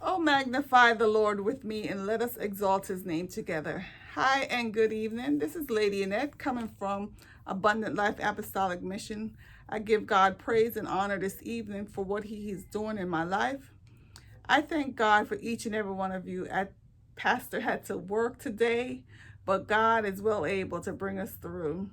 Oh, magnify the Lord with me and let us exalt his name together. Hi and good evening. This is Lady Annette coming from Abundant Life Apostolic Mission. I give God praise and honor this evening for what he is doing in my life. I thank God for each and every one of you. Pastor had to work today, but God is well able to bring us through.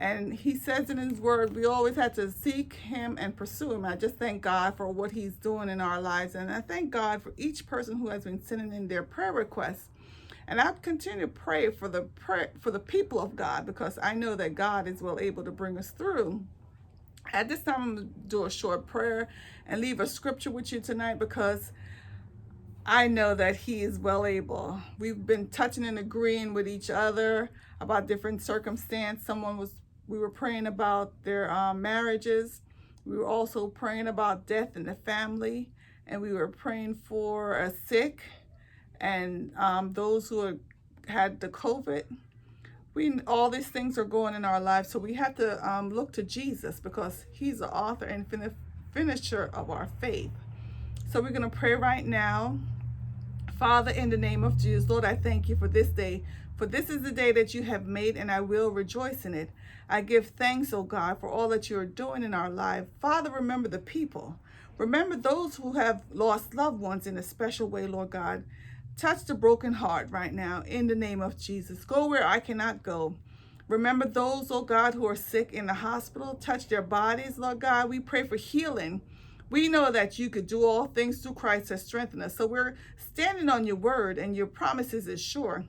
And he says in his word, we always have to seek him and pursue him. I just thank God for what he's doing in our lives. And I thank God for each person who has been sending in their prayer requests. And I continue to pray for the people of God, because I know that God is well able to bring us through. At this time, I'm going to do a short prayer and leave a scripture with you tonight, because I know that he is well able. We've been touching and agreeing with each other about different circumstances. We were praying about their marriages. We were also praying about death in the family, and we were praying for a sick and those who had the COVID. All these things are going in our lives, so we have to look to Jesus, because he's the author and finisher of our faith. So we're going to pray right now. Father, in the name of Jesus, Lord, I thank you for this day. For this is the day that you have made, and I will rejoice in it. I give thanks, oh God, for all that you are doing in our life. Father, remember the people. Remember those who have lost loved ones in a special way, Lord God. Touch the broken heart right now, in the name of Jesus. Go where I cannot go. Remember those, oh God, who are sick in the hospital. Touch their bodies, Lord God. We pray for healing. We know that you could do all things through Christ that strengthen us. So we're standing on your word, and your promises is sure.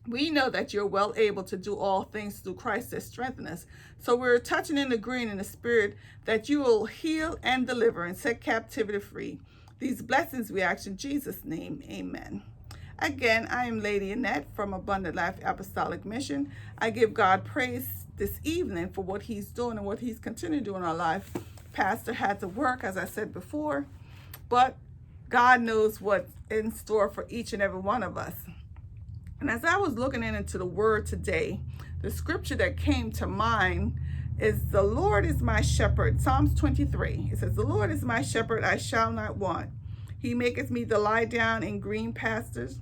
We know that you're well able to do all things through Christ that strengthen us. So we're touching and agreeing in the spirit that you will heal and deliver and set captivity free. These blessings we ask in Jesus' name. Amen. Again, I am Lady Annette from Abundant Life Apostolic Mission. I give God praise this evening for what he's doing and what he's continuing to do in our life. Pastor had to work, as I said before, but God knows what's in store for each and every one of us. And as I was looking into the word today, the scripture that came to mind is, the Lord is my shepherd. Psalms 23. It says, the Lord is my shepherd, I shall not want. He maketh me to lie down in green pastures.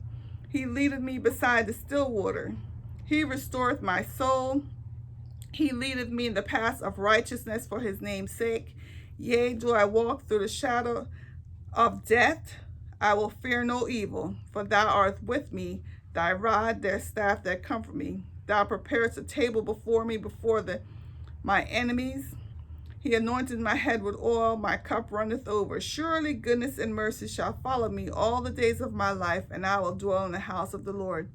He leadeth me beside the still water. He restoreth my soul. He leadeth me in the paths of righteousness for his name's sake. Yea, do I walk through the shadow of death, I will fear no evil, for thou art with me. Thy rod, thy staff, that comfort me. Thou preparest a table before me, before my enemies. He anointed my head with oil, my cup runneth over. Surely goodness and mercy shall follow me all the days of my life, and I will dwell in the house of the Lord.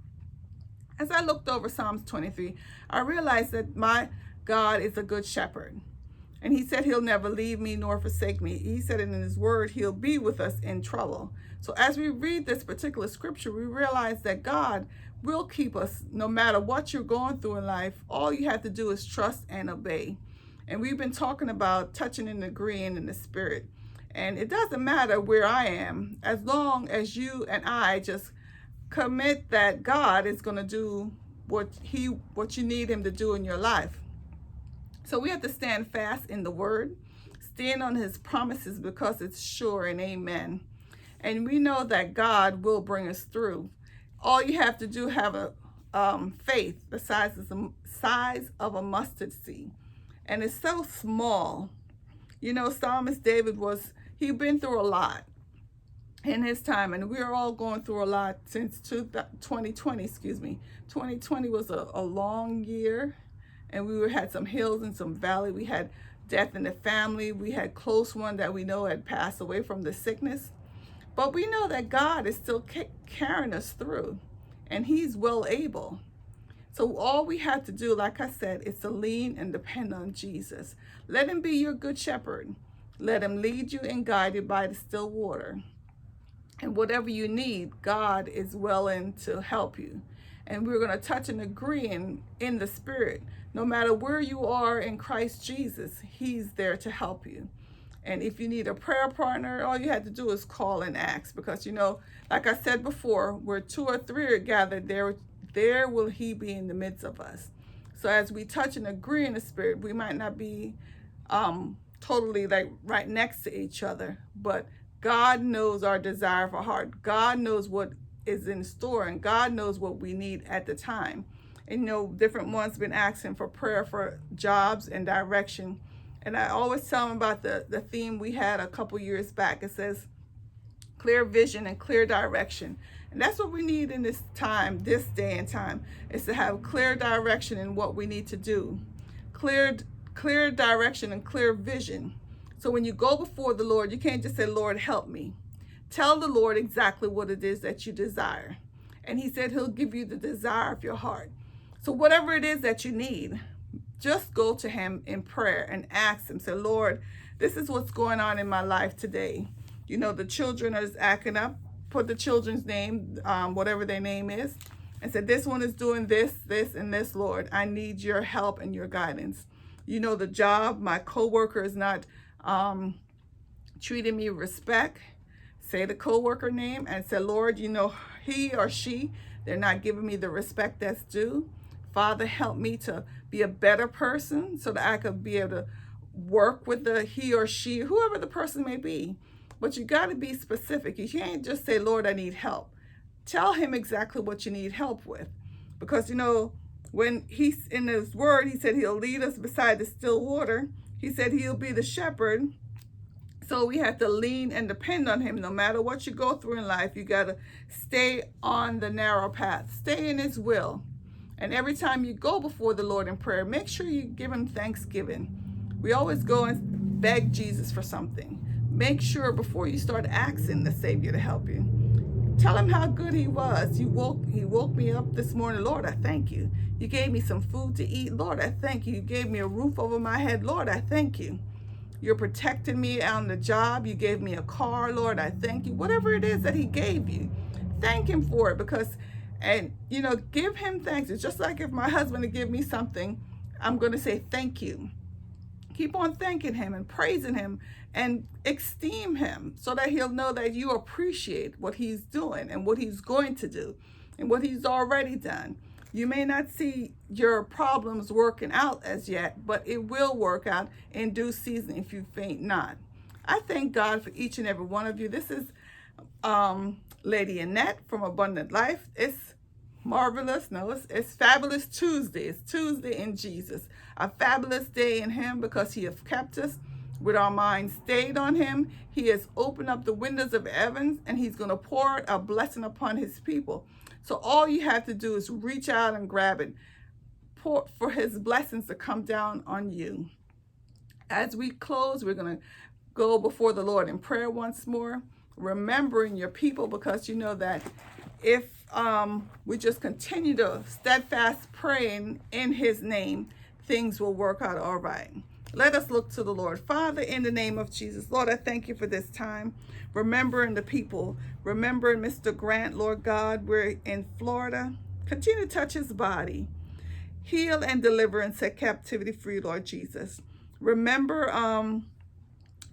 As I looked over Psalms 23, I realized that my God is a good shepherd. And he said he'll never leave me nor forsake me. He said in his word, he'll be with us in trouble. So as we read this particular scripture, we realize that God will keep us no matter what you're going through in life. All you have to do is trust and obey. And we've been talking about touching and agreeing in the spirit. And it doesn't matter where I am, as long as you and I just commit that God is going to do what you need him to do in your life. So we have to stand fast in the word, stand on his promises, because it's sure and amen. And we know that God will bring us through. All you have to do have a faith the size of a mustard seed. And it's so small. You know, Psalmist David he'd been through a lot in his time, and we're all going through a lot since 2020, 2020 was a long year, and we had some hills and some valleys. We had death in the family. We had close one that we know had passed away from the sickness. But we know that God is still carrying us through, and he's well able. So all we have to do, like I said, is to lean and depend on Jesus. Let him be your good shepherd. Let him lead you and guide you by the still water. And whatever you need, God is willing to help you. And we're going to touch and agree in the spirit. No matter where you are in Christ Jesus, he's there to help you. And if you need a prayer partner, all you have to do is call and ask. Because, you know, like I said before, where 2 or 3 are gathered, there will he be in the midst of us. So as we touch and agree in the spirit, we might not be totally like right next to each other, but God knows our desire of our heart. God knows what is in store, and God knows what we need at the time. And you know, different ones been asking for prayer for jobs and direction. And I always tell them about the theme we had a couple years back. It says clear vision and clear direction. And that's what we need in this time, this day and time, is to have clear direction in what we need to do. Clear direction and clear vision. So when you go before the Lord, you can't just say, Lord, help me. Tell the Lord exactly what it is that you desire. And he said he'll give you the desire of your heart. So whatever it is that you need, just go to him in prayer and ask him. Say, Lord, this is what's going on in my life today. You know, the children are acting up. Put the children's name, whatever their name is, and said, this one is doing this, this, and this, Lord. I need your help and your guidance. You know, the job, my coworker is not treating me with respect. Say the coworker name and say, Lord, you know, he or she, they're not giving me the respect that's due. Father, help me to be a better person so that I could be able to work with the he or she, whoever the person may be. But you got to be specific. You can't just say, Lord, I need help. Tell him exactly what you need help with. Because, you know, when he's in his word, he said he'll lead us beside the still water. He said he'll be the shepherd. So we have to lean and depend on him. No matter what you go through in life, you got to stay on the narrow path. Stay in his will. And every time you go before the Lord in prayer, make sure you give him thanksgiving. We always go and beg Jesus for something. Make sure before you start asking the Savior to help you. Tell him how good he was. He woke me up this morning. Lord, I thank you. You gave me some food to eat. Lord, I thank you. You gave me a roof over my head. Lord, I thank you. You're protecting me on the job. You gave me a car. Lord, I thank you. Whatever it is that he gave you, thank him for it. Because, and you know, give him thanks. It's just like if my husband would give me something, I'm going to say thank you. Keep on thanking him and praising him and esteem him so that he'll know that you appreciate what he's doing and what he's going to do and what he's already done. You may not see your problems working out as yet, but it will work out in due season if you faint not. I thank God for each and every one of you. This is Lady Annette from Abundant Life. It's marvelous. No, it's Fabulous Tuesday. It's Tuesday in Jesus. A fabulous day in him because he has kept us with our minds stayed on him. He has opened up the windows of heavens and he's going to pour out a blessing upon his people. So all you have to do is reach out and grab it for his blessings to come down on you. As we close, we're going to go before the Lord in prayer once more, remembering your people, because you know that if we just continue to steadfast praying in his name, things will work out all right. Let us look to the Lord. Father, in the name of Jesus, Lord, I thank you for this time. Remembering the people, remembering Mr. Grant, Lord God, we're in Florida. Continue to touch his body. Heal and deliver and set captivity free, Lord Jesus. Remember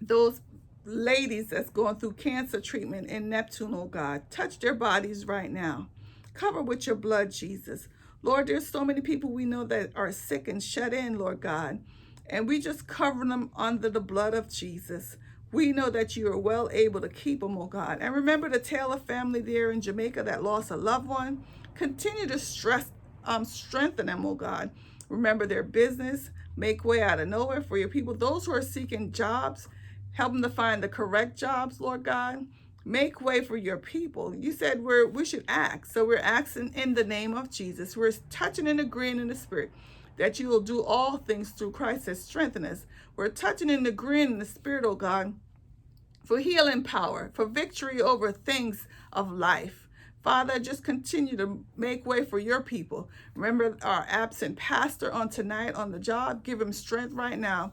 those ladies that's going through cancer treatment in Neptune, oh God. Touch their bodies right now. Cover with your blood, Jesus. Lord, there's so many people we know that are sick and shut in, Lord God. And we just cover them under the blood of Jesus. We know that you are well able to keep them, oh God. And remember the Taylor family there in Jamaica that lost a loved one. Continue to strengthen them, oh God. Remember their business. Make way out of nowhere for your people. Those who are seeking jobs, help them to find the correct jobs, Lord God. Make way for your people. You said we should act. So we're asking in the name of Jesus. We're touching and agreeing in the Spirit that you will do all things through Christ that strengthen us. We're touching and agreeing in the Spirit, oh God, for healing power, for victory over things of life. Father, just continue to make way for your people. Remember our absent pastor on tonight on the job. Give him strength right now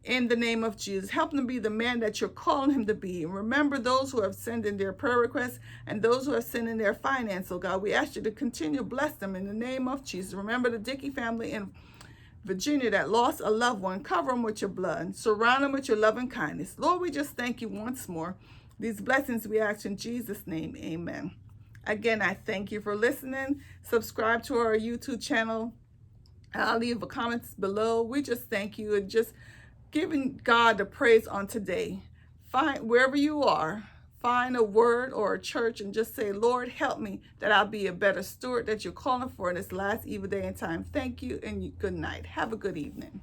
in the name of Jesus. Help him be the man that you're calling him to be. And remember those who have sent in their prayer requests and those who have sent in their finance, oh God. We ask you to continue to bless them in the name of Jesus. Remember the Dickey family in Virginia that lost a loved one. Cover them with your blood. Surround them with your love and kindness. Lord, we just thank you once more. These blessings we ask in Jesus' name. Amen. Again, I thank you for listening. Subscribe to our YouTube channel. I'll leave the comments below. We just thank you and just giving God the praise on today. Find wherever you are, find a word or a church and just say, Lord, help me that I'll be a better steward that you're calling for in this last evil day and time. Thank you and good night. Have a good evening.